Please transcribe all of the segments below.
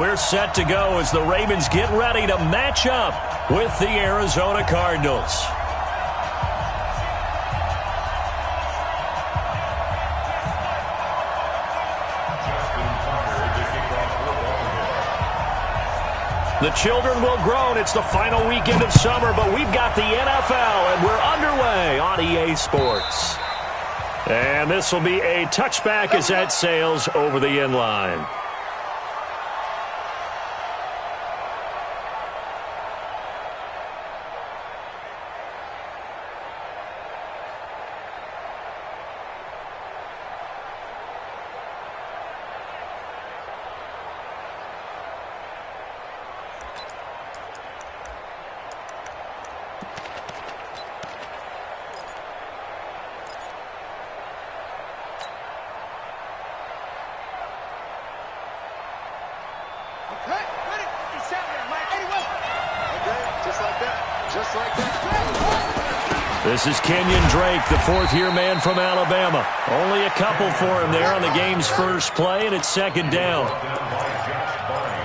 We're set to go as the Ravens get ready to match up with the Arizona Cardinals. The children will groan. It's the final weekend of summer, but we've got the NFL, and we're underway on EA Sports. And this will be a touchback as that sails over the end line. This is Kenyon Drake, the fourth-year man from Alabama. Only a couple for him there on the game's first play, and it's second down.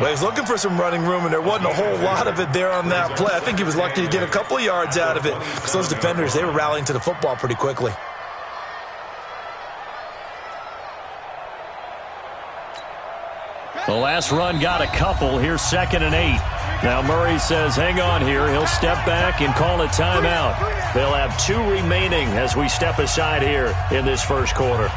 Well, he's looking for some running room, and there wasn't a whole lot of it there on that play. I think he was lucky to get a couple of yards out of it because those defenders, they were rallying to the football pretty quickly. The last run got a couple. Here's 2nd and 8. Now Murray says, hang on here. He'll step back and call a timeout. They'll have 2 remaining as we step aside here in this first quarter.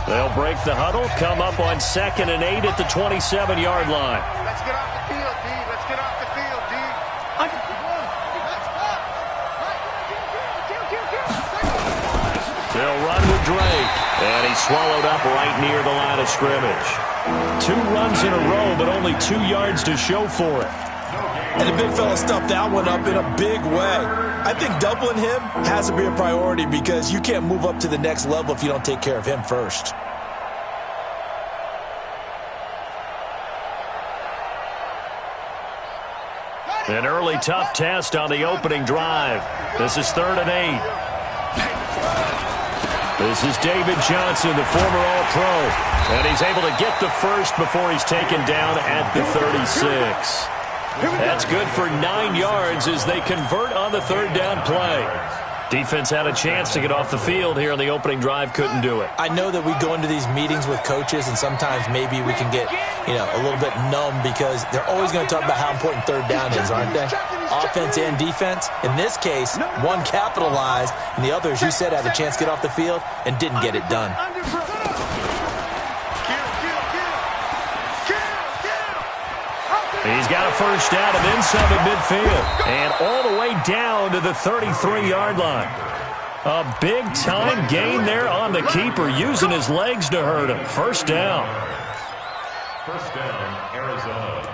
They'll break the huddle, come up on 2nd and 8 at the 27-yard line. Let's get off the field, D. Let's get off the field, D. They'll run with Drake, and he's swallowed up right near the line of scrimmage. 2 runs in a row, but only 2 yards to show for it. And the big fella stuffed that one up in a big way. I think doubling him has to be a priority because you can't move up to the next level if you don't take care of him first. An early tough test on the opening drive. This is 3rd and 8. This is David Johnson, the former All-Pro, and he's able to get the first before he's taken down at the 36. That's good for 9 yards as they convert on the 3rd down play. Defense had a chance to get off the field here on the opening drive, couldn't do it. I know that we go into these meetings with coaches, and sometimes maybe we can get, a little bit numb because they're always going to talk about how important 3rd down is, aren't they? Offense and defense. In this case, one capitalized, and the other, as you said, had a chance to get off the field and didn't get it done. He's got a first down and then some at midfield. And all the way down to the 33-yard line. A big-time gain there on the keeper, using his legs to hurt him. First down. First down, Arizona.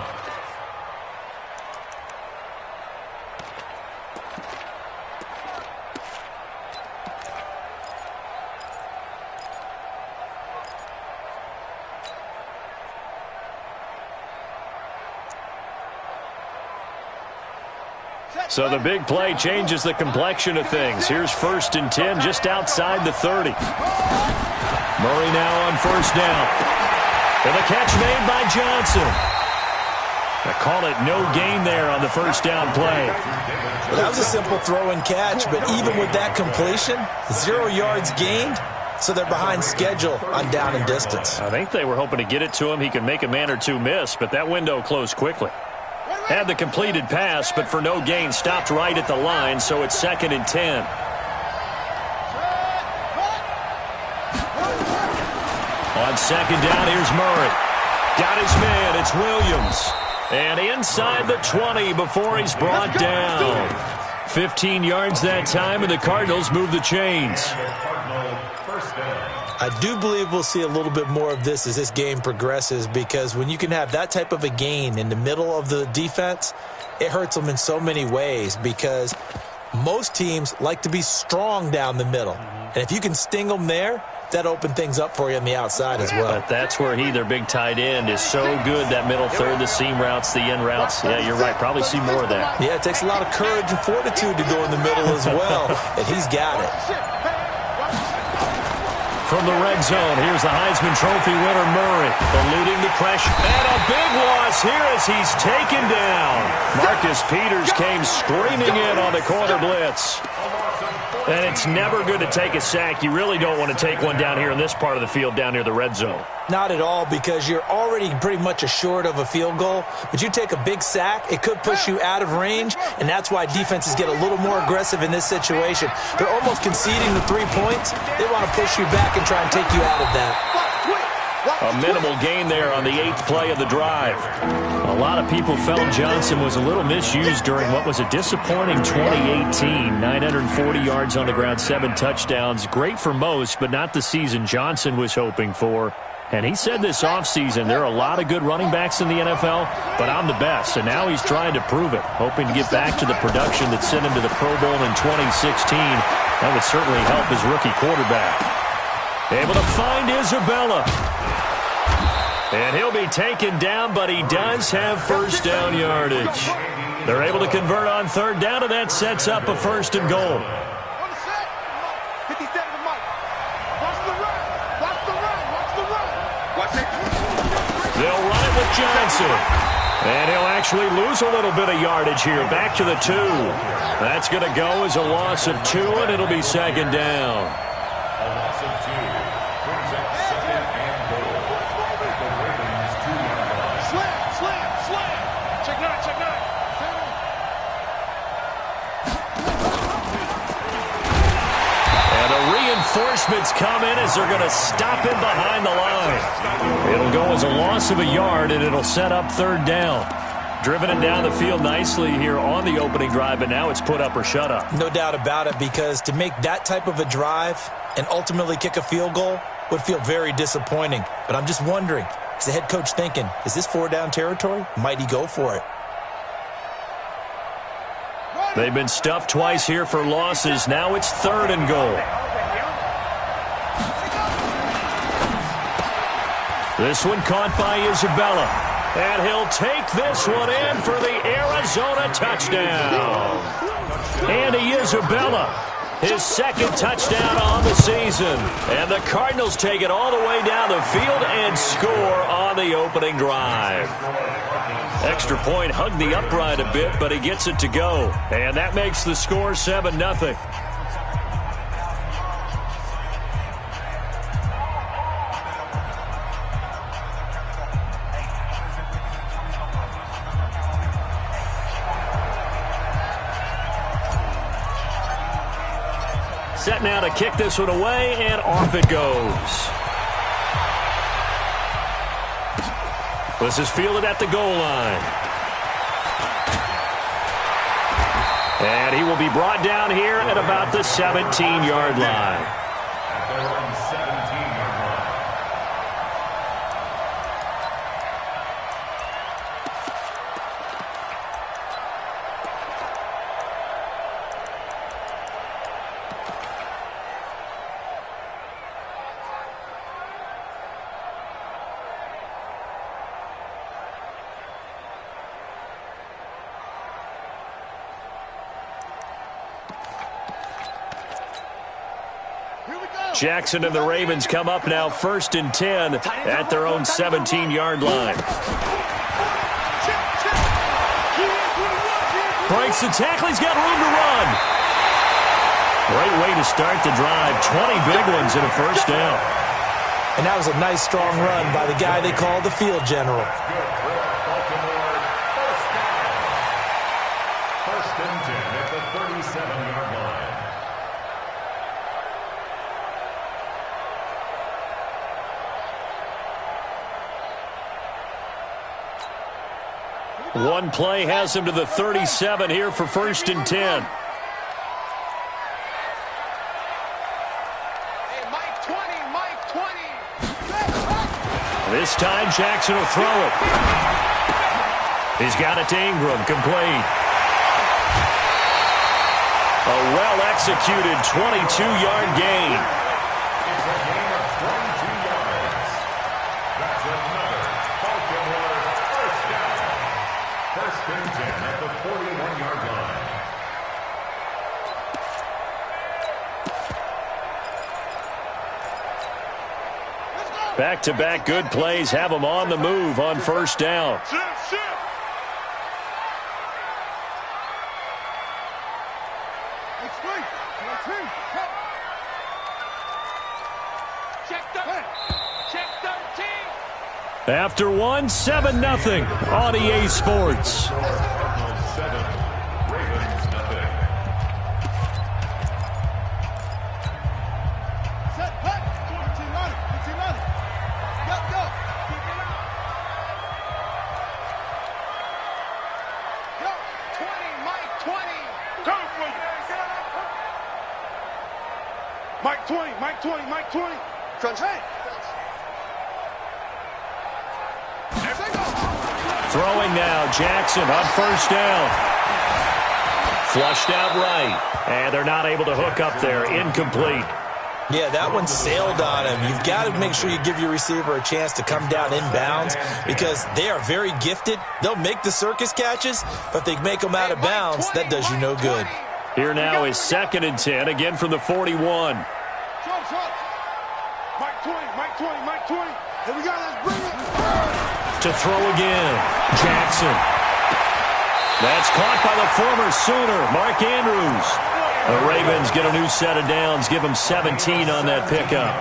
So the big play changes the complexion of things. Here's 1st and 10 just outside the 30. Murray now on first down. And the catch made by Johnson. I call it no gain there on the first down play. Well, that was a simple throw and catch, but even with that completion, 0 yards gained, so they're behind schedule on down and distance. I think they were hoping to get it to him. He could make a man or two miss, but that window closed quickly. Had the completed pass, but for no gain, stopped right at the line, so it's 2nd and 10. On 2nd down, here's Murray. Got his man, it's Williams. And inside the 20 before he's brought down. 15 yards that time, and the Cardinals move the chains. I do believe we'll see a little bit more of this as this game progresses, because when you can have that type of a gain in the middle of the defense, it hurts them in so many ways, because most teams like to be strong down the middle. And if you can sting them there, that opened things up for you on the outside as well. But that's where their big tight end, is so good, that middle third, the seam routes, the in routes. Yeah, you're right. Probably see more of that. Yeah, it takes a lot of courage and fortitude to go in the middle as well, and he's got it. From the red zone, here's the Heisman Trophy winner, Murray, eluding the pressure. And a big loss here as he's taken down. Marcus Peters came screaming in on the corner blitz. And it's never good to take a sack. You really don't want to take one down here in this part of the field, down near the red zone. Not at all, because you're already pretty much assured of a field goal. But you take a big sack, it could push you out of range, and that's why defenses get a little more aggressive in this situation. They're almost conceding the 3 points. They want to push you back and try and take you out of that. A minimal gain there on the 8th play of the drive. A lot of people felt Johnson was a little misused during what was a disappointing 2018. 940 yards on the ground, 7 touchdowns. Great for most, but not the season Johnson was hoping for. And he said this offseason, there are a lot of good running backs in the NFL, but I'm the best. And now he's trying to prove it, hoping to get back to the production that sent him to the Pro Bowl in 2016. That would certainly help his rookie quarterback. Able to find Isabella. And he'll be taken down, but he does have first down yardage. They're able to convert on third down, and that sets up a 1st and goal. They'll run it with Johnson. And he'll actually lose a little bit of yardage here. Back to the 2. That's going to go as a loss of 2, and it'll be 2nd down. Reinforcements come in as they're going to stop him behind the line. It'll go as a loss of a yard, and it'll set up 3rd down. Driven it down the field nicely here on the opening drive, and now it's put up or shut up. No doubt about it, because to make that type of a drive and ultimately kick a field goal would feel very disappointing. But I'm just wondering, is the head coach thinking, is this 4-down territory? Might he go for it? They've been stuffed twice here for losses. Now it's 3rd and goal. This one caught by Isabella. And he'll take this one in for the Arizona touchdown. Andy Isabella, his 2nd touchdown on the season. And the Cardinals take it all the way down the field and score on the opening drive. Extra point hugged the upright a bit, but he gets it to go. And that makes the score 7-0. Set now to kick this one away, and off it goes. This is fielded at the goal line. And he will be brought down here at about the 17-yard line. Jackson and the Ravens come up now 1st and 10 at their own 17-yard line. Breaks the tackle. He's got room to run. Great way to start the drive. 20 big ones and a 1st down. And that was a nice, strong run by the guy they call the field general. First and 10 at the 37-yard line. One play has him to the 37 here for 1st and 10. Hey, Mike 20, Mike 20. This time Jackson will throw it. He's got it to Ingram, complete. A well-executed 22-yard gain. 41-yard line. Back-to-back good plays have them on the move on first down. After one, 7-0 on EA Sports. Cardinals 7, Ravens nothing. Mike 20, Mike 20, Mike 20. Contain. Throwing now, Jackson on first down. Flushed out right. And they're not able to hook up there. Incomplete. Yeah, that one sailed on him. You've got to make sure you give your receiver a chance to come down inbounds because they are very gifted. They'll make the circus catches, but they make them out of bounds. That does you no good. Here now is 2nd and 10, again from the 41. Mike 20, Mike 20, Mike 20. Here we go, let's bring it. To throw again, Jackson. That's caught by the former Sooner, Mark Andrews. The Ravens get a new set of downs, give them 17 on that pickup.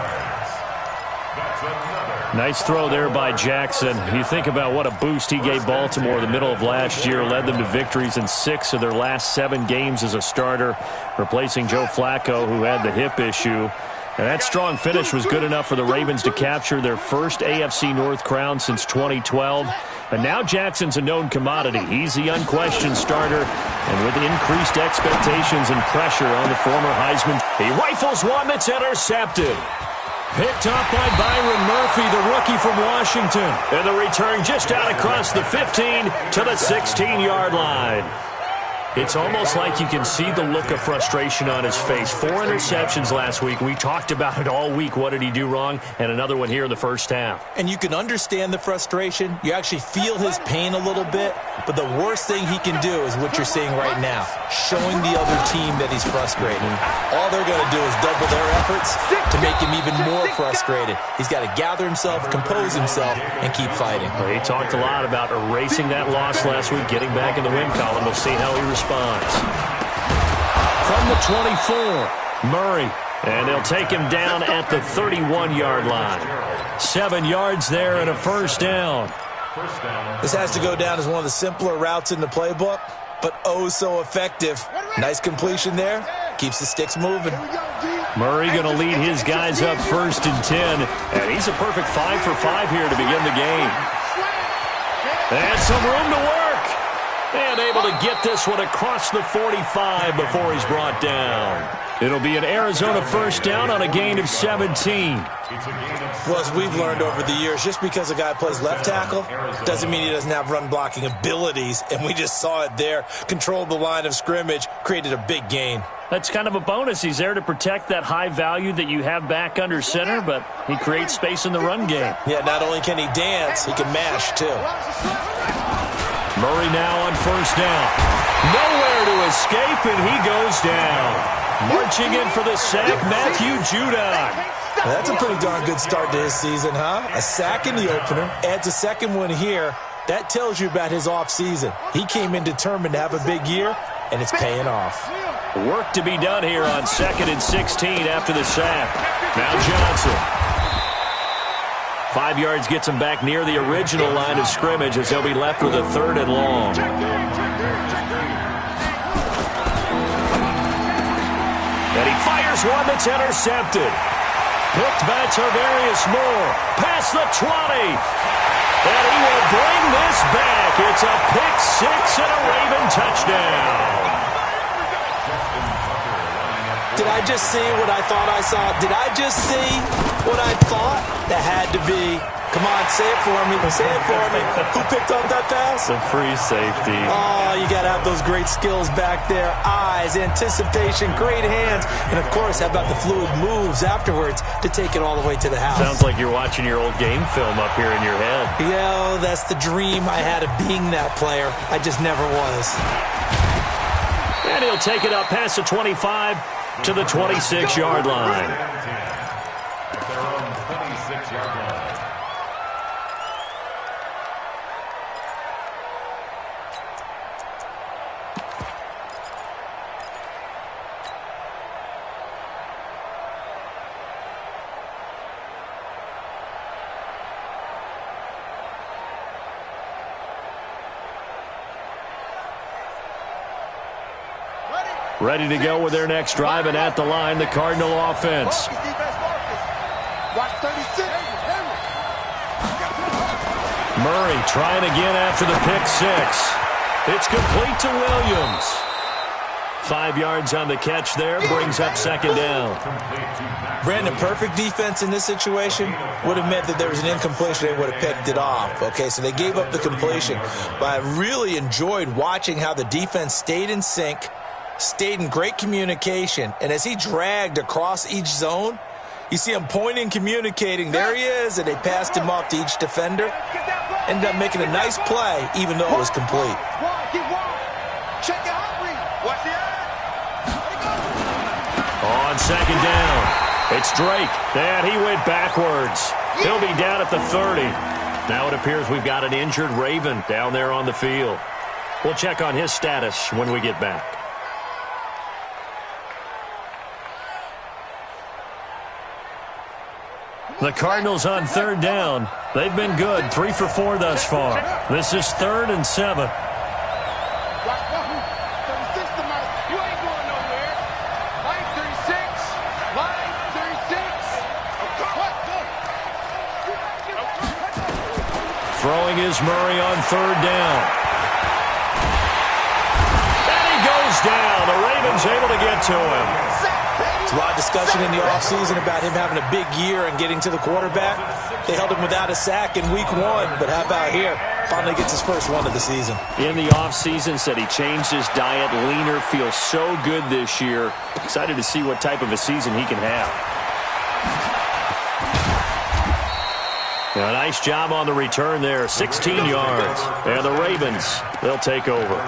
Nice throw there by Jackson. You think about what a boost he gave Baltimore in the middle of last year, led them to victories in 6 of their last 7 games as a starter, replacing Joe Flacco, who had the hip issue. And that strong finish was good enough for the Ravens to capture their first AFC North crown since 2012. And now Jackson's a known commodity. He's the unquestioned starter. And with increased expectations and pressure on the former Heisman, he rifles one that's intercepted. Picked up by Byron Murphy, the rookie from Washington. And the return just out across the 15 to the 16-yard line. It's almost like you can see the look of frustration on his face. 4 interceptions last week. We talked about it all week. What did he do wrong? And another one here in the first half. And you can understand the frustration. You actually feel his pain a little bit. But the worst thing he can do is what you're seeing right now, showing the other team that he's frustrated. All they're going to do is double their efforts to make him even more frustrated. He's got to gather himself, compose himself, and keep fighting. Well, he talked a lot about erasing that loss last week, getting back in the win column. We'll see how he responds. From the 24, Murray. And they'll take him down at the 31-yard line. 7 yards there and a first down. This has to go down as one of the simpler routes in the playbook, but oh so effective. Nice completion there. Keeps the sticks moving. Murray going to lead his guys up 1st and 10. And he's a perfect 5 for 5 here to begin the game. And some room to work. And able to get this one across the 45 before he's brought down. It'll be an Arizona first down on a gain of 17. Well, as we've learned over the years, just because a guy plays left tackle doesn't mean he doesn't have run-blocking abilities. And we just saw it there. Controlled the line of scrimmage, created a big gain. That's kind of a bonus. He's there to protect that high value that you have back under center, but he creates space in the run game. Yeah, not only can he dance, he can mash, too. Murray now on first down. Nowhere to escape, and he goes down. Marching in for the sack, Matthew Judon. That's a pretty darn good start to his season, huh? A sack in the opener, adds a second one here. That tells you about his offseason. He came in determined to have a big year, and it's paying off. Work to be done here on 2nd and 16 after the sack. Now Johnson. 5 yards gets him back near the original line of scrimmage as they'll be left with a 3rd and long. And he fires one that's intercepted. Picked by Tarvarius Moore. Past the 20. And he will bring this back. It's a pick 6 and a Raven touchdown. Did I just see what I thought I saw? Did I just see what I thought? That had to be Come on, say it for me. Say it for me. Who picked up that pass? The free safety. Oh, you got to have those great skills back there. Eyes, anticipation, great hands. And, of course, how about the fluid moves afterwards to take it all the way to the house? Sounds like you're watching your old game film up here in your head. Yeah, that's the dream I had of being that player. I just never was. And he'll take it up past the 25 to the 26-yard line. At their own 26-yard line. Ready to go with their next drive, and at the line, the Cardinal offense. Murray trying again after the pick six. It's complete to Williams. 5 yards on the catch there, brings up second down. Brandon, perfect defense in this situation would have meant that there was an incompletion. They would have picked it off. Okay, so they gave up the completion. But I really enjoyed watching how the defense stayed in sync, stayed in great communication, and as he dragged across each zone, you see him pointing, communicating. There he is, and they passed him off to each defender. Ended up making a nice play, even though it was complete. On second down, it's Drake, and he went backwards. He'll be down at the 30. Now it appears we've got an injured Raven down there on the field. We'll check on his status when we get back. The Cardinals on third down. They've been good, 3 for 4 thus far. This is 3rd and 7. Throwing is Murray on third down. And he goes down. The Ravens able to get to him. There's a lot of discussion in the offseason about him having a big year and getting to the quarterback. They held him without a sack in week 1, but how about here? Finally gets his first one of the season. In the offseason, said he changed his diet, leaner, feels so good this year. Excited to see what type of a season he can have. A nice job on the return there, 16 yards. And the Ravens, they'll take over.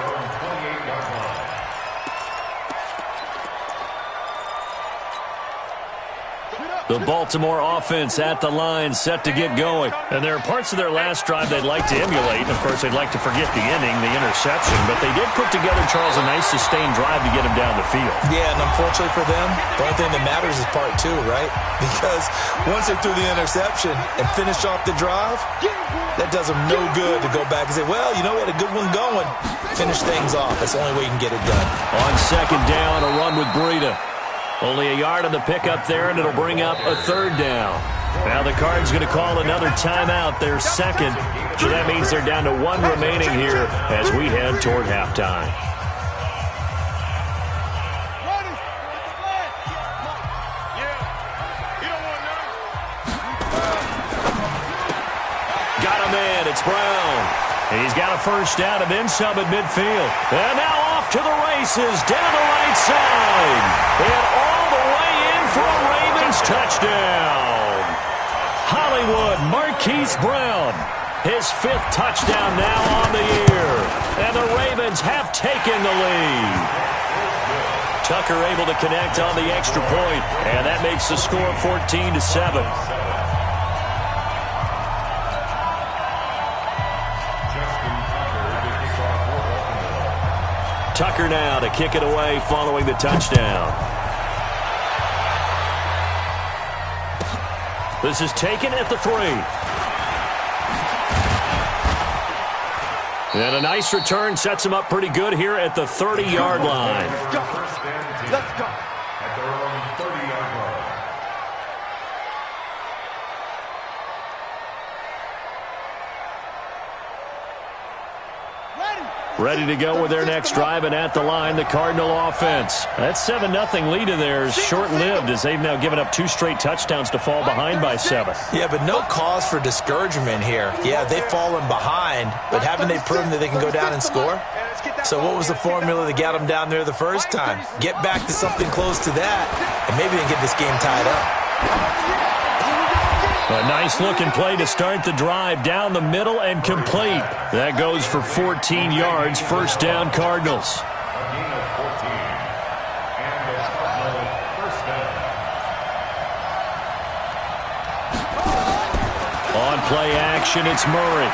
The Baltimore offense at the line, set to get going. And there are parts of their last drive they'd like to emulate. Of course, they'd like to forget the inning, the interception. But they did put together, Charles, a nice sustained drive to get him down the field. Yeah, and unfortunately for them, the only thing that matters is part 2, right? Because once they threw the interception and finished off the drive, that does them no good to go back and say, well, you know, we had a good one going. Finish things off. That's the only way you can get it done. On second down, a run with Breida. Only a yard on the pickup there, and it'll bring up a third down. Now the Cards going to call another timeout, their second. So that means they're down to 1 remaining here as we head toward halftime. Got a man, it's Brown. And he's got a first down and then some at midfield. And now off to the races, down the right side. And all the way in for a Ravens touchdown. Hollywood Marquise Brown, his 5th touchdown now on the year. And the Ravens have taken the lead. Tucker able to connect on the extra point, and that makes the score 14-7. Tucker now to kick it away following the touchdown. This is taken at the 3. And a nice return sets him up pretty good here at the 30-yard line. Let's go. At their own 30-yard line. Ready to go with their next drive, and at the line, the Cardinal offense. That 7-0 lead of theirs short-lived as they've now given up 2 straight touchdowns to fall behind by 7. Yeah, but no cause for discouragement here. Yeah, they've fallen behind, but haven't they proven that they can go down and score? So what was the formula that got them down there the first time? Get back to something close to that, and maybe they can get this game tied up. A nice-looking play to start the drive, down the middle and complete. That goes for 14 yards, first down Cardinals. A gain of 14. And the Cardinal first down. On play action, it's Murray.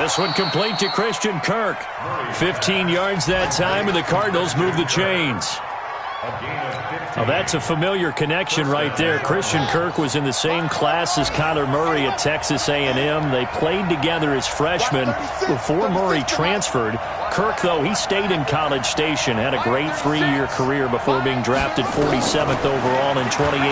This one complete to Christian Kirk. 15 yards that time, and the Cardinals move the chains. Now that's a familiar connection right there. Christian Kirk was in the same class as Kyler Murray at Texas A&M. They played together as freshmen before Murray transferred. Kirk, though, he stayed in College Station, had a great 3-year career before being drafted 47th overall in 2018.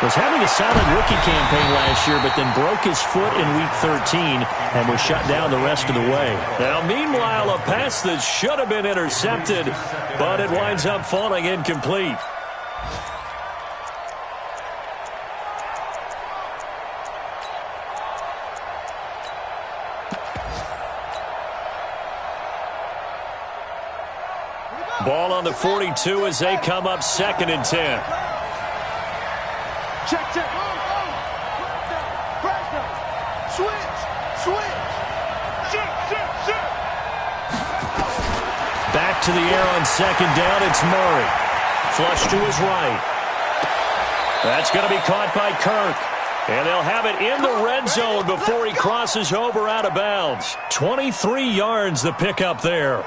Was having a solid rookie campaign last year, but then broke his foot in Week 13 and was shut down the rest of the way. Now, meanwhile, a pass that should have been intercepted, but it winds up falling incomplete. Ball on the 42 as they come up 2nd and 10. Check. Switch. Back to the air on 2nd down. It's Murray. Flush to his right. That's going to be caught by Kirk. And they'll have it in the red zone before he crosses over out of bounds. 23 yards the pickup there.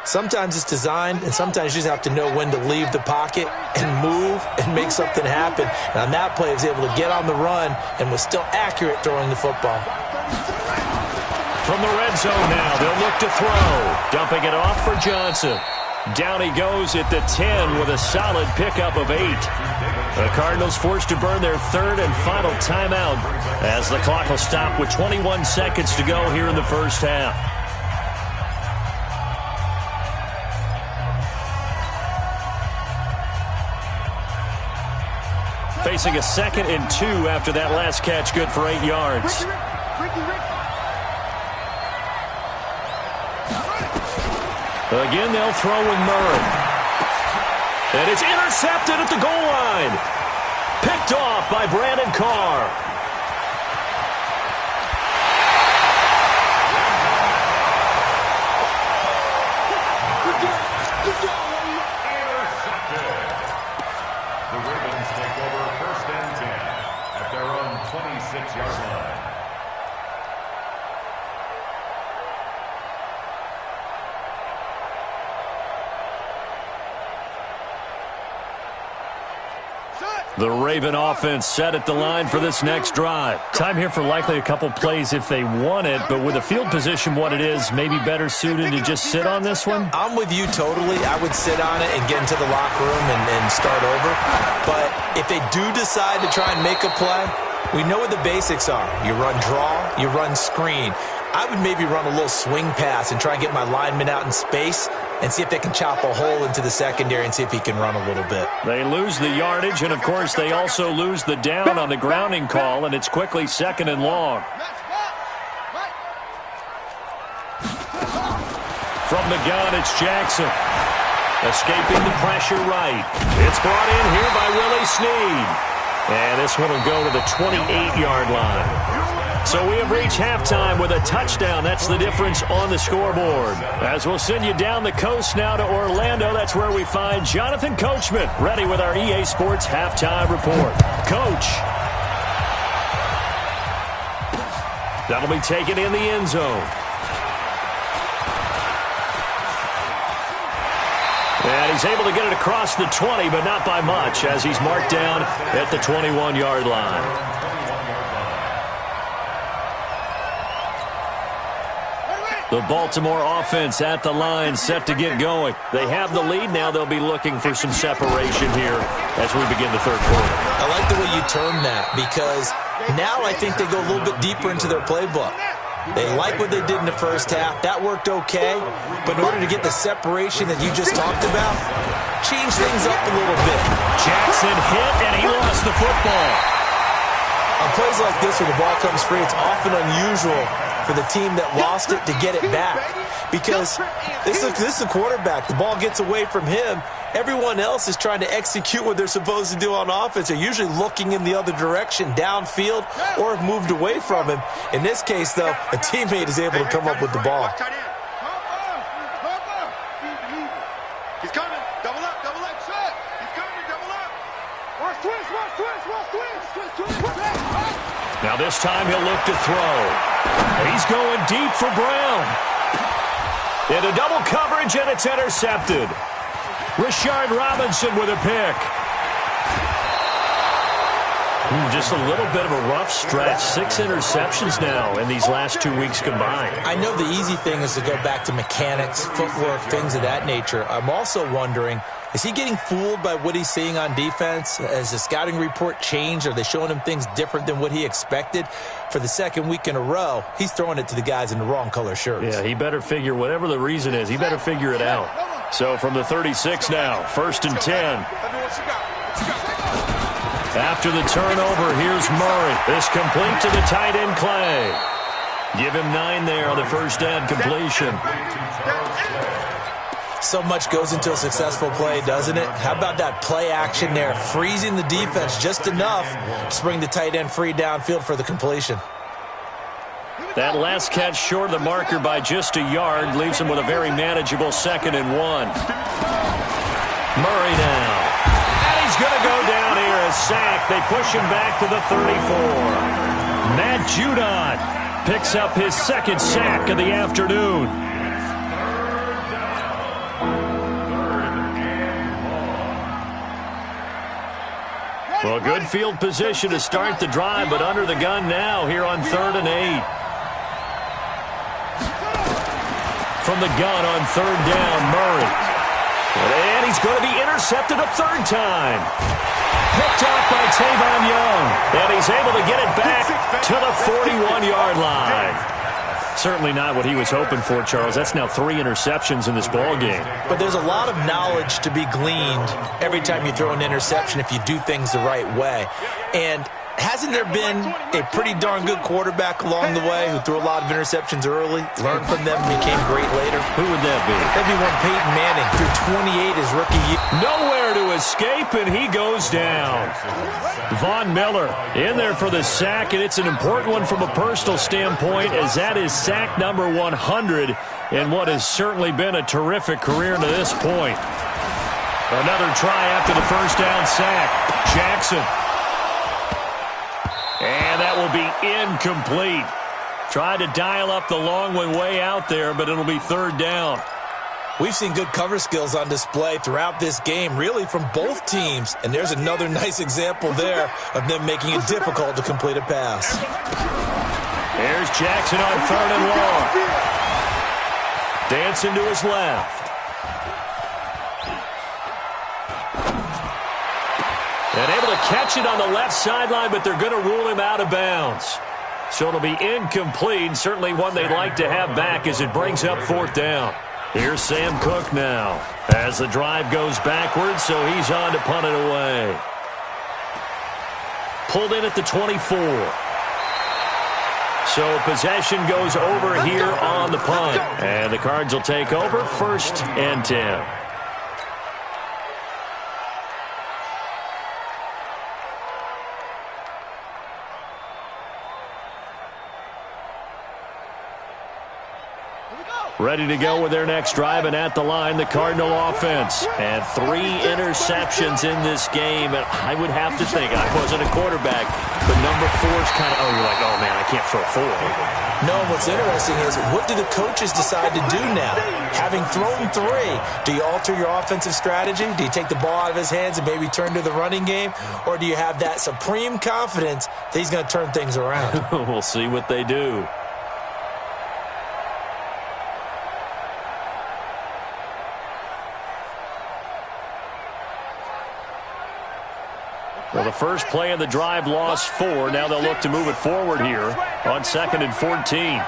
Sometimes it's designed, and sometimes you just have to know when to leave the pocket and move and make something happen. And on that play, he was able to get on the run and was still accurate throwing the football. From the red zone now, they'll look to throw. Dumping it off for Johnson. Down he goes at the 10 with a solid pickup of 8. The Cardinals forced to burn their 3rd and final timeout as the clock will stop with 21 seconds to go here in the first half. Facing a 2nd and 2 after that last catch, good for 8 yards. Again, they'll throw with Murray. And it's intercepted at the goal line. Picked off by Brandon Carr. The Ravens take over 1st and 10 at their own 26-yard line. The Raven offense set at the line for this next drive. Time here for likely a couple plays if they want it, but with the field position what it is, maybe better suited to just sit on this one? I'm with you totally. I would sit on it and get into the locker room and start over. But if they do decide to try and make a play, we know what the basics are. You run draw, you run screen. I would maybe run a little swing pass and try and get my lineman out in space and see if they can chop a hole into the secondary and see if he can run a little bit. They lose the yardage, and, of course, they also lose the down on the grounding call, and it's quickly 2nd and long. From the gun, it's Jackson. Escaping the pressure right. It's brought in here by Willie Snead. And this one will go to the 28-yard line. So we have reached halftime with a touchdown. That's the difference on the scoreboard. As we'll send you down the coast now to Orlando, that's where we find Jonathan Coachman, ready with our EA Sports halftime report. Coach. That'll be taken in the end zone. And he's able to get it across the 20, but not by much, as he's marked down at the 21-yard line. The Baltimore offense at the line, set to get going. They have the lead. Now they'll be looking for some separation here as we begin the 3rd quarter. I like the way you term that, because now I think they go a little bit deeper into their playbook. They like what they did in the first half. That worked okay. But in order to get the separation that you just talked about, change things up a little bit. Jackson hit, and he lost the football. On plays like this where the ball comes free, it's often unusual for the team that lost it to get it back. Because this is a quarterback. The ball gets away from him. Everyone else is trying to execute what they're supposed to do on offense. They're usually looking in the other direction, downfield, or have moved away from him. In this case, though, a teammate is able to come up with the ball. He's coming. Double up, set. He's coming, double up. Watch twist. Now this time he'll look to throw. He's going deep for Brown. Into double coverage, and it's intercepted. Rashard Robinson with a pick. Just a little bit of a rough stretch. 6 interceptions now in these last 2 weeks combined. I know the easy thing is to go back to mechanics, footwork, things of that nature. I'm also wondering, is he getting fooled by what he's seeing on defense? Has the scouting report changed? Are they showing him things different than what he expected? For the second week in a row, he's throwing it to the guys in the wrong color shirts. Yeah, he better figure, whatever the reason is, he better figure it out. So from the 36 now, 1st and 10. After the turnover, here's Murray. This complete to the tight end, Clay. Give him 9 there on the first down completion. So much goes into a successful play, doesn't it? How about that play action there, freezing the defense just enough to bring the tight end free downfield for the completion. That last catch short of the marker by just a yard leaves him with a very manageable 2nd and 1. Murray now. And he's going to go down here, a sack. They push him back to the 34. Matt Judon picks up his 2nd sack of the afternoon. Well, good field position to start the drive, but under the gun now here on 3rd and 8. From the gun on 3rd down, Murray. And he's going to be intercepted a 3rd time. Picked off by Tavon Young. And he's able to get it back to the 41-yard line. Certainly not what he was hoping for, Charles. That's now 3 interceptions in this ball game. But there's a lot of knowledge to be gleaned every time you throw an interception if you do things the right way. And hasn't there been a pretty darn good quarterback along the way who threw a lot of interceptions early, learned from them, and became great later? Who would that be? That'd be one Peyton Manning, threw 28 his rookie year. Nowhere to escape, and he goes down. Von Miller in there for the sack, and it's an important one from a personal standpoint, as that is sack number 100 in what has certainly been a terrific career to this point. Another try after the first down sack. Jackson. And that will be incomplete. Tried to dial up the long one way out there, but it'll be 3rd down. We've seen good cover skills on display throughout this game, really from both teams. And there's another nice example there of them making it difficult to complete a pass. Here's Jackson on 3rd and long. Dancing to his left. And able to catch it on the left sideline, but they're going to rule him out of bounds. So it'll be incomplete. Certainly one they'd like to have back as it brings up 4th down. Here's Sam Cook now as the drive goes backwards, so he's on to punt it away. Pulled in at the 24. So possession goes over here on the punt. And the Cards will take over 1st and 10. Ready to go with their next drive, and at the line, the Cardinal offense. And 3 interceptions in this game. And I would have to think, I wasn't a quarterback, but number 4 is kind of, you're like, oh, man, I can't throw 4. No, what's interesting is, what do the coaches decide to do now? Having thrown 3, do you alter your offensive strategy? Do you take the ball out of his hands and maybe turn to the running game? Or do you have that supreme confidence that he's going to turn things around? We'll see what they do. Well, the first play of the drive lost 4. Now they'll look to move it forward here on 2nd and 14.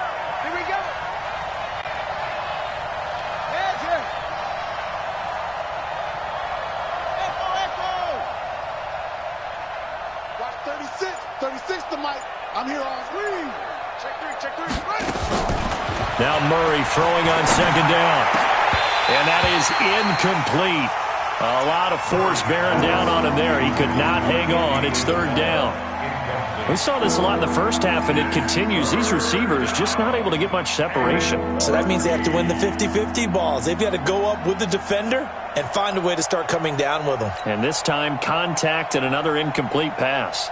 36 to Mike. I'm here on screen. Check three. Now Murray throwing on second down. And that is incomplete. A lot of force bearing down on him there. He could not hang on. It's third down. We saw this a lot in the first half, and it continues. These receivers just not able to get much separation. So that means they have to win the 50-50 balls. They've got to go up with the defender and find a way to start coming down with them. And this time, contact and another incomplete pass.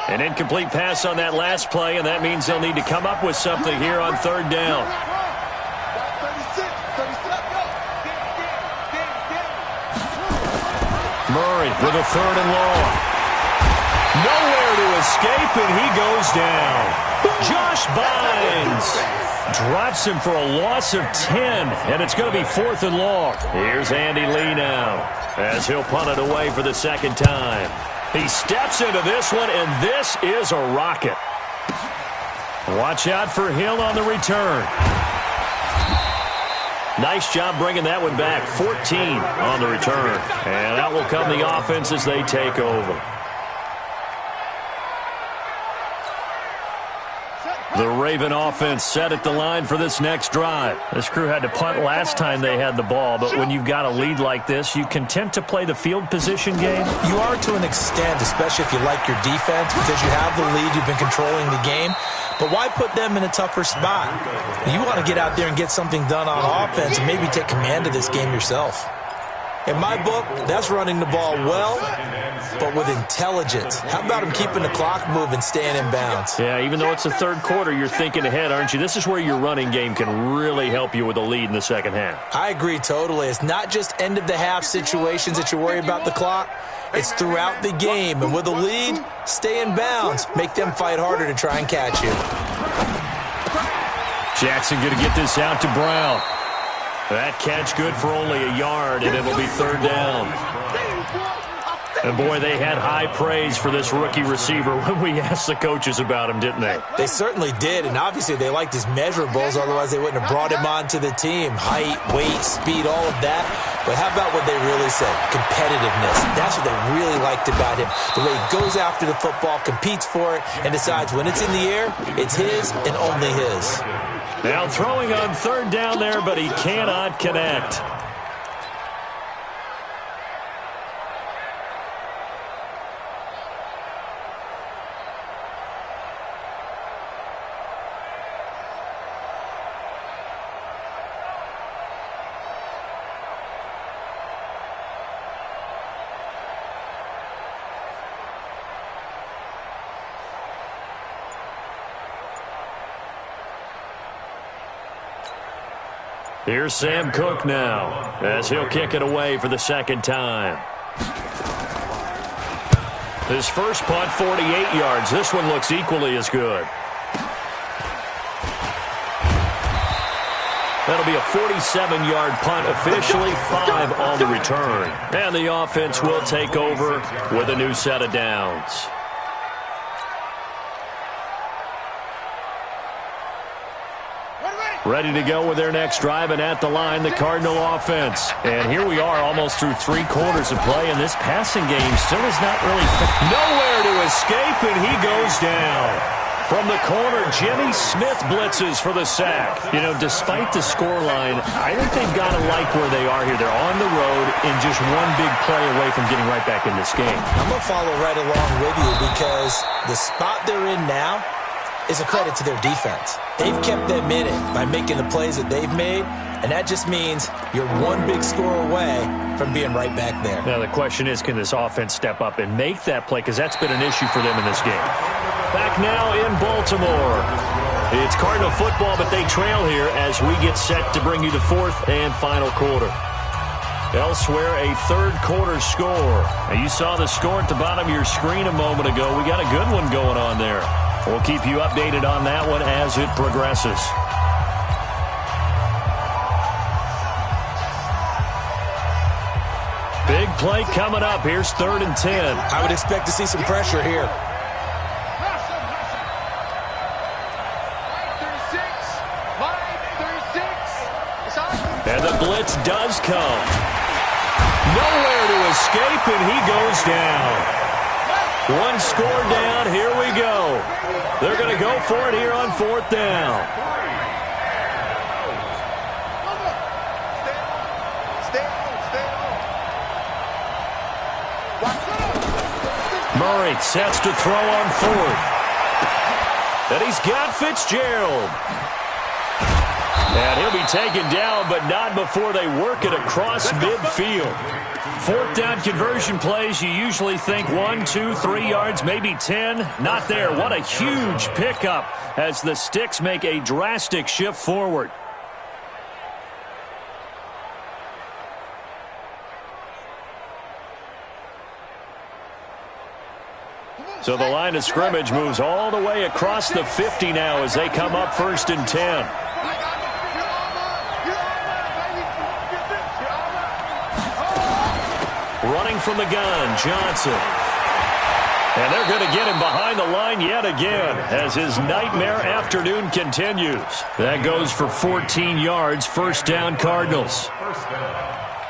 An incomplete pass on that last play, and that means they'll need to come up with something here on third down. Murray with a third and long. Nowhere to escape, and he goes down. Josh Bynes drops him for a loss of 10, and it's going to be fourth and long. Here's Andy Lee now as he'll punt it away for the second time. He steps into this one, and this is a rocket. Watch out for Hill on the return. Nice job bringing that one back. 14 on the return. And out will come the offense as they take over. The Raven offense set at the line for this next drive. This crew had to punt last time they had the ball, but when you've got a lead like this, you content to play the field position game? You are to an extent, especially if you like your defense, because you have the lead, you've been controlling the game. But why put them in a tougher spot? You want to get out there and get something done on offense and maybe take command of this game yourself. In my book, that's running the ball well, but with intelligence. How about him keeping the clock moving, staying in bounds? Yeah, even though it's the third quarter, you're thinking ahead, aren't you? This is where your running game can really help you with a lead in the second half. I agree totally. It's not just end-of-the-half situations that you worry about the clock. It's throughout the game. And with a lead, stay in bounds. Make them fight harder to try and catch you. Jackson going to get this out to Brown. That catch good for only a yard, and it'll be third down. And, boy, they had high praise for this rookie receiver when we asked the coaches about him, didn't they? They certainly did, and obviously they liked his measurables. Otherwise, they wouldn't have brought him onto the team. Height, weight, speed, all of that. But how about what they really said? Competitiveness. That's what they really liked about him. The way he goes after the football, competes for it, and decides when it's in the air, it's his and only his. Now throwing on third down there, but he cannot connect. Here's Sam Cook now, as he'll kick it away for the second time. His first punt, 48 yards. This one looks equally as good. That'll be a 47-yard punt, officially 5 on the return. And the offense will take over with a new set of downs. Ready to go with their next drive, and at the line, the Cardinal offense. And here we are almost through 3 quarters of play, and this passing game still is not really nowhere to escape, and he goes down. From the corner, Jimmy Smith blitzes for the sack. You know, despite the scoreline, I think they've got to like where they are here. They're on the road and just one big play away from getting right back in this game. I'm going to follow right along with you because the spot they're in now is a credit to their defense. They've kept them in it by making the plays that they've made, and that just means you're one big score away from being right back there. Now, the question is, can this offense step up and make that play? Because that's been an issue for them in this game. Back now in Baltimore. It's Cardinal football, but they trail here as we get set to bring you the fourth and final quarter. Elsewhere, a third quarter score. Now, you saw the score at the bottom of your screen a moment ago. We got a good one going on there. We'll keep you updated on that one as it progresses. Big play coming up. Here's 3rd and 10. I would expect to see some pressure here. And the blitz does come. Nowhere to escape, and he goes down. One score down. Here we go. They're going to go for it here on 4th down. Murray sets to throw on 4th. And he's got Fitzgerald. And he'll be taken down, but not before they work it across midfield. 4th down conversion plays, you usually think 1, 2, 3 yards, maybe 10. Not there. What a huge pickup as the Sticks make a drastic shift forward. So the line of scrimmage moves all the way across the 50 now as they come up 1st and 10. Running from the gun, Johnson. And they're going to get him behind the line yet again as his nightmare afternoon continues. That goes for 14 yards, 1st down Cardinals.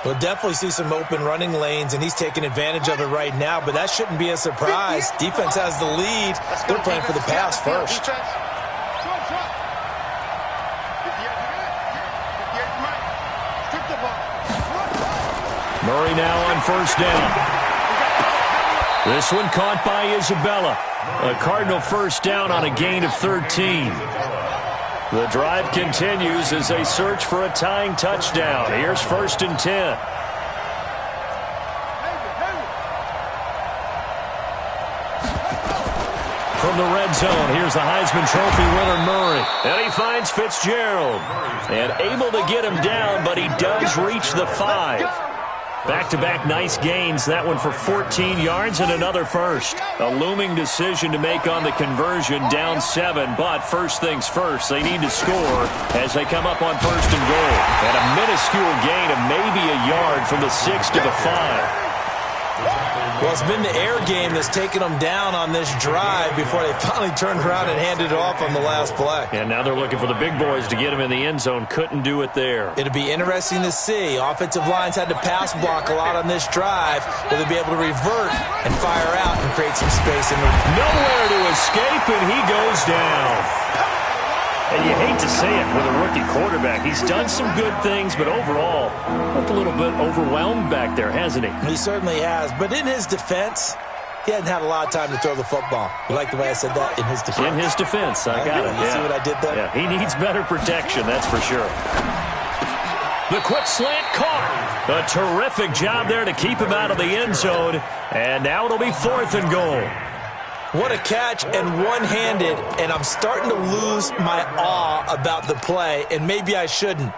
We'll definitely see some open running lanes, and he's taking advantage of it right now, but that shouldn't be a surprise. Defense has the lead. They're playing for the pass first. Murray now on 1st down. This one caught by Isabella. A Cardinal 1st down on a gain of 13. The drive continues as they search for a tying touchdown. Here's 1st and 10. From the red zone, here's the Heisman Trophy winner, Murray. And he finds Fitzgerald. And able to get him down, but he does reach the 5. Back-to-back nice gains. That one for 14 yards and another first. A looming decision to make on the conversion, down 7. But first things first, they need to score as they come up on 1st and goal. And a minuscule gain of maybe a yard from the 6 to the 5. Well, it's been the air game that's taken them down on this drive before they finally turned around and handed it off on the last play. And now they're looking for the big boys to get him in the end zone. Couldn't do it there. It'll be interesting to see. Offensive lines had to pass block a lot on this drive. Will they be able to revert and fire out and create some space? Nowhere to escape, and he goes down. And you hate to say it with a rookie quarterback. He's done some good things, but overall, looked a little bit overwhelmed back there, hasn't he? He certainly has. But in his defense, he hadn't had a lot of time to throw the football. You like the way I said that? In his defense. In his defense. I got it. You see what I did there? Yeah, he needs better protection, that's for sure. The quick slant caught. A terrific job there to keep him out of the end zone. And now it'll be 4th and goal. What a catch, and one-handed, and I'm starting to lose my awe about the play, and maybe I shouldn't.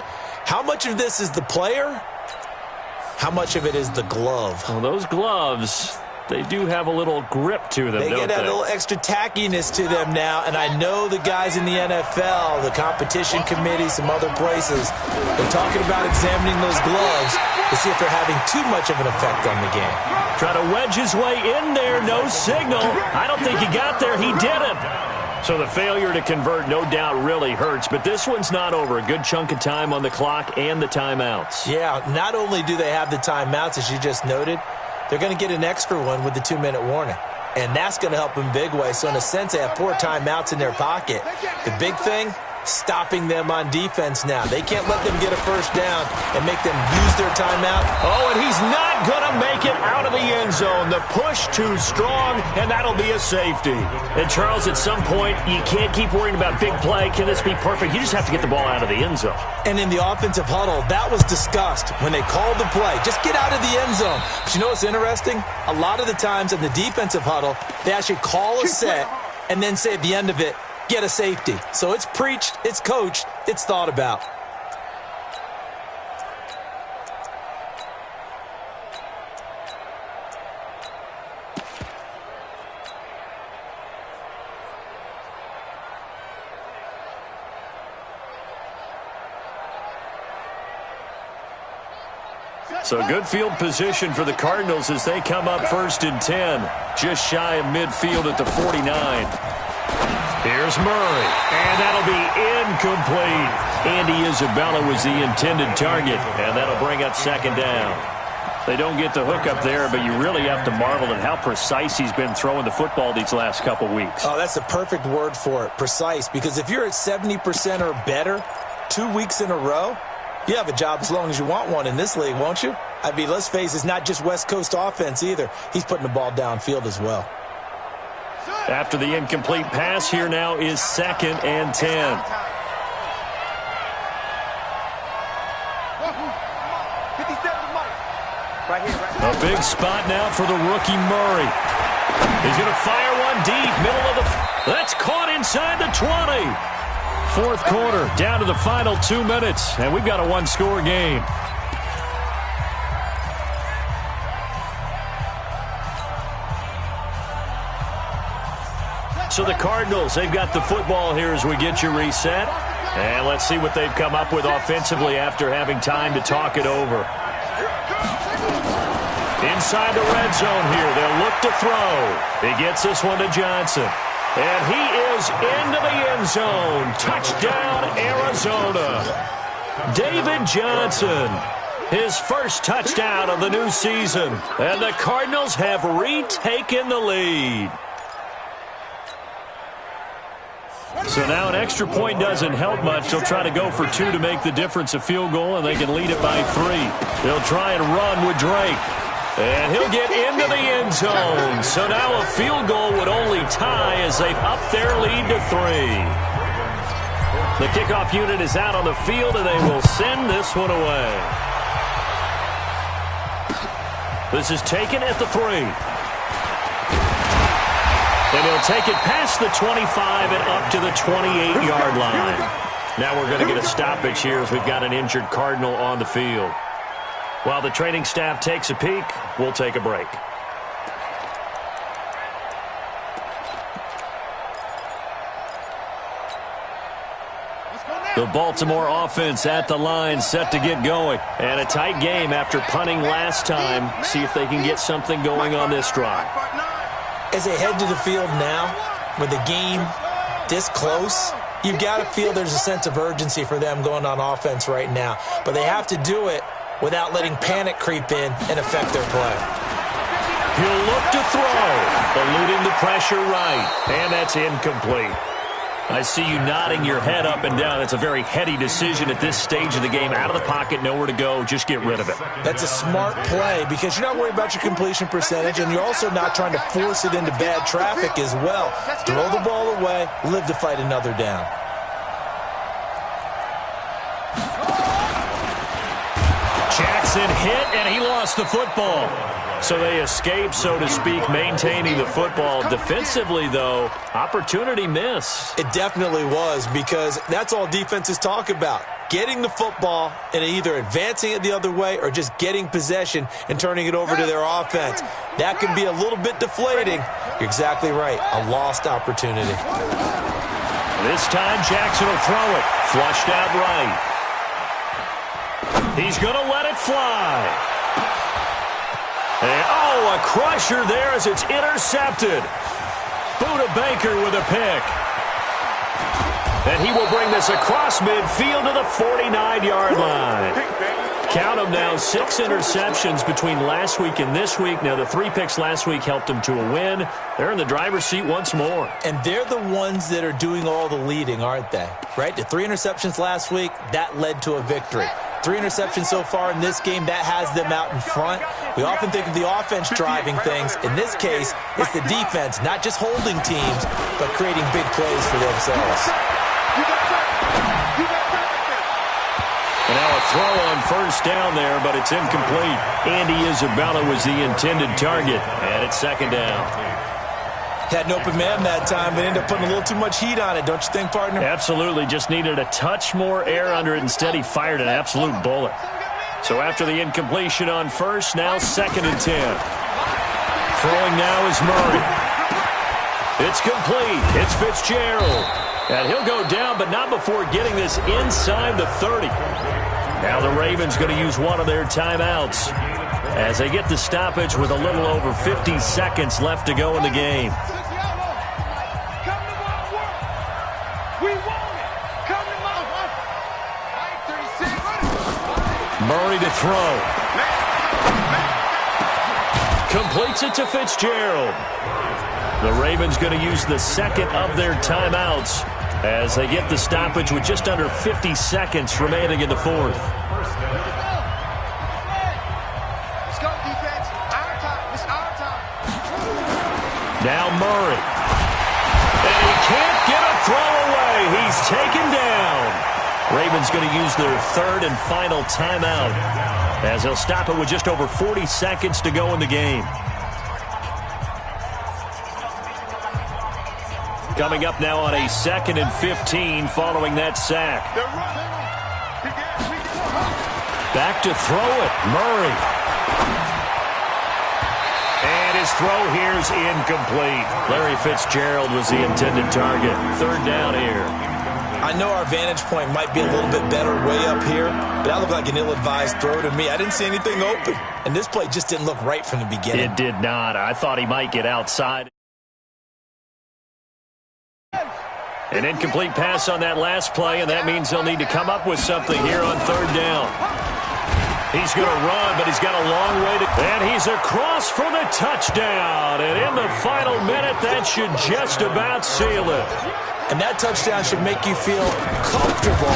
How much of this is the player? How much of it is the glove? Well, those gloves, they do have a little grip to them, They don't get a little extra tackiness to them now, and I know the guys in the NFL, the competition committee, some other places, they're talking about examining those gloves to see if they're having too much of an effect on the game. Try to wedge his way in there, no signal. I don't think he got there. He didn't. So the failure to convert no doubt really hurts, but this one's not over. A good chunk of time on the clock and the timeouts. Yeah, not only do they have the timeouts, as you just noted, they're going to get an extra one with the 2-minute warning. And that's going to help them big way. So in a sense, they have 4 timeouts in their pocket. The big thing, stopping them on defense now. They can't let them get a 1st down and make them use their timeout. Oh, and he's not going to make it out of the end zone. The push too strong, and that'll be a safety. And, Charles, at some point, you can't keep worrying about big play. Can this be perfect? You just have to get the ball out of the end zone. And in the offensive huddle, that was discussed when they called the play. Just get out of the end zone. But you know what's interesting? A lot of the times in the defensive huddle, they actually call a set and then say at the end of it, get a safety. So it's preached, it's coached, it's thought about. So good field position for the Cardinals as they come up 1st and 10. Just shy of midfield at the 49. Here's Murray, and that'll be incomplete. Andy Isabella was the intended target, and that'll bring up 2nd down. They don't get the hook up there, but you really have to marvel at how precise he's been throwing the football these last couple weeks. Oh, that's the perfect word for it, precise, because if you're at 70% or better 2 weeks in a row, you have a job as long as you want one in this league, won't you? I mean, let's face it, it's not just West Coast offense either. He's putting the ball downfield as well. After the incomplete pass, here now is 2nd and 10. A big spot now for the rookie Murray. He's going to fire one deep, middle of the... That's caught inside the 20. Fourth quarter, down to the final 2 minutes, and we've got a one-score game. So the Cardinals, they've got the football here as we get you reset. And let's see what they've come up with offensively after having time to talk it over. Inside the red zone here, they'll look to throw. He gets this one to Johnson. And he is into the end zone. Touchdown, Arizona. David Johnson, his first touchdown of the new season. And the Cardinals have retaken the lead. So now an extra point doesn't help much. They'll try to go for 2 to make the difference a field goal, and they can lead it by 3. They'll try and run with Drake. And he'll get into the end zone. So now a field goal would only tie as they've upped their lead to 3. The kickoff unit is out on the field, and they will send this one away. This is taken at the 3. And he'll take it past the 25 and up to the 28-yard line. Now we're going to get a stoppage here as we've got an injured Cardinal on the field. While the training staff takes a peek, we'll take a break. The Baltimore offense at the line, set to get going. And a tight game after punting last time. See if they can get something going on this drive. As they head to the field now, with the game this close, you've got to feel there's a sense of urgency for them going on offense right now. But they have to do it without letting panic creep in and affect their play. He'll look to throw, eluding the pressure right. And that's incomplete. I see you nodding your head up and down. That's a very heady decision at this stage of the game. Out of the pocket, nowhere to go. Just get rid of it. That's a smart play because you're not worried about your completion percentage, and you're also not trying to force it into bad traffic as well. Throw the ball away, live to fight another down. Jackson hit, and he lost the football. So they escape, so to speak, maintaining the football. Defensively, though, opportunity miss. It definitely was, because that's all defenses talk about. Getting the football and either advancing it the other way or just getting possession and turning it over to their offense. That can be a little bit deflating. You're exactly right. A lost opportunity. This time, Jackson will throw it. Flushed out right. He's going to let it fly. And, oh, a crusher there as it's intercepted. Buda Baker with a pick. And he will bring this across midfield to the 49-yard line. Count them now, 6 interceptions between last week and this week. Now, the 3 picks last week helped them to a win. They're in the driver's seat once more. And they're the ones that are doing all the leading, aren't they? Right? The 3 interceptions last week, that led to a victory. 3 interceptions so far in this game, that has them out in front. We often think of the offense driving things. In this case, it's the defense, not just holding teams, but creating big plays for themselves. And now a throw on first down there, but it's incomplete. Andy Isabella was the intended target, and it's 2nd down. Had an open man that time, but ended up putting a little too much heat on it, don't you think, partner? Absolutely. Just needed a touch more air under it. Instead, he fired an absolute bullet. So after the incompletion on first, now 2nd and 10. Throwing now is Murray. It's complete. It's Fitzgerald. And he'll go down, but not before getting this inside the 30. Now the Ravens going to use one of their timeouts as they get the stoppage with a little over 50 seconds left to go in the game. Murray to throw. Completes it to Fitzgerald. The Ravens going to use the second of their timeouts as they get the stoppage with just under 50 seconds remaining in the fourth. Let's go, defense. Our time. It's our time. Now Murray. And he can't get a throw away. He's taken down. Ravens going to use their third and final timeout as they'll stop it with just over 40 seconds to go in the game. Coming up now on a 2nd and 15 following that sack. Back to throw it. Murray. And his throw here is incomplete. Larry Fitzgerald was the intended target. Third down here. I know our vantage point might be a little bit better way up here, but that looked like an ill-advised throw to me. I didn't see anything open, and this play just didn't look right from the beginning. It did not. I thought he might get outside. An incomplete pass on that last play, and that means they'll need to come up with something here on third down. He's going to run, but he's got a long way to... And he's across for the touchdown. And in the final minute, that should just about seal it. And that touchdown should make you feel comfortable.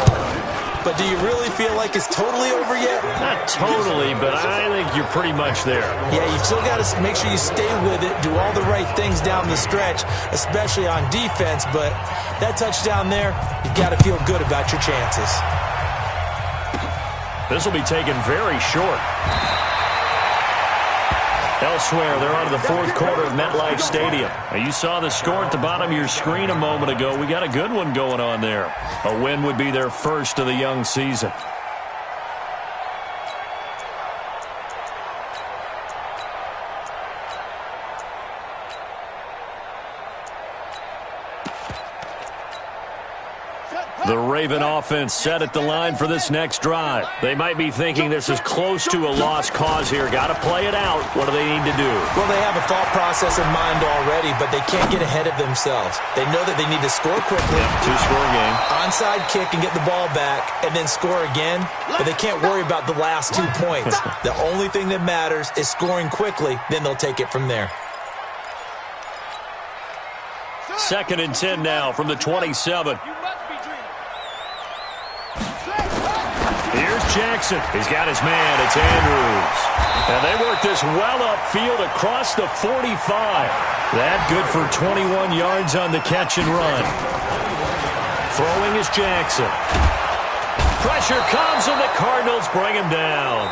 But do you really feel like it's totally over yet? Not totally, but I think you're pretty much there. Yeah, you've still got to make sure you stay with it, do all the right things down the stretch, especially on defense. But that touchdown there, you've got to feel good about your chances. This will be taken very short. Elsewhere, they're on to the fourth quarter of MetLife Stadium. Now, you saw the score at the bottom of your screen a moment ago. We got a good one going on there. A win would be their first of the young season. The Raven offense set at the line for this next drive. They might be thinking this is close to a lost cause here. Got to play it out. What do they need to do? Well, they have a thought process in mind already, but they can't get ahead of themselves. They know that they need to score quickly. Yep, two-score game. Onside kick and get the ball back, and then score again. But they can't worry about the last 2 points. The only thing that matters is scoring quickly. Then they'll take it from there. 2nd and 10 now from the 27. Here's Jackson. He's got his man. It's Andrews. And they work this well upfield across the 45. That good for 21 yards on the catch and run. Throwing is Jackson. Pressure comes, and the Cardinals bring him down.